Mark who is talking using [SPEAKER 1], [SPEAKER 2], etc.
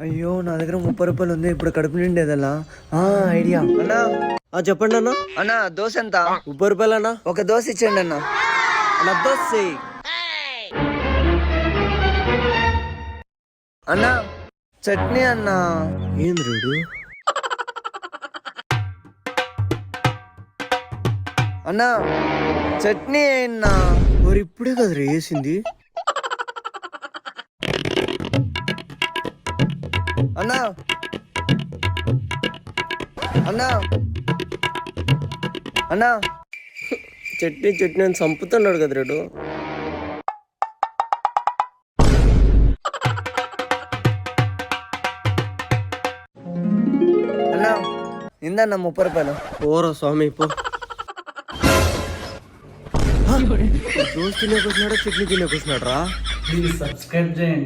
[SPEAKER 1] అయ్యో నా దగ్గర 30 రూపాయలు ఉంది, ఇప్పుడు కడుపు నిండేదలా. ఐడియా
[SPEAKER 2] అన్నా
[SPEAKER 1] చెప్పండి అన్న.
[SPEAKER 2] అన్నా దోశ ఎంత?
[SPEAKER 1] 30 రూపాయలు అన్న.
[SPEAKER 2] ఒక దోశ ఇచ్చేయండి అన్న.
[SPEAKER 1] దోశ
[SPEAKER 2] అన్నా చట్నీ అన్నా.
[SPEAKER 1] ఏంది రేడు?
[SPEAKER 2] అన్నా చట్నీ అయినా
[SPEAKER 1] మరి ఇప్పుడే కదా వేసింది.
[SPEAKER 2] అన్నా అన్నా అన్నా
[SPEAKER 1] చట్నీ చట్నీ అని చంపుతున్నాడు కదా రేడు.
[SPEAKER 2] అన్నా ఇందన్నా 30 రూపాయలు.
[SPEAKER 1] పోరా స్వామి పో. దోశ తినేకొచ్చినాడా చట్నీ తినేకొచ్చినాడు రా.
[SPEAKER 3] ప్లీజ్ సబ్స్క్రైబ్ చేయండి.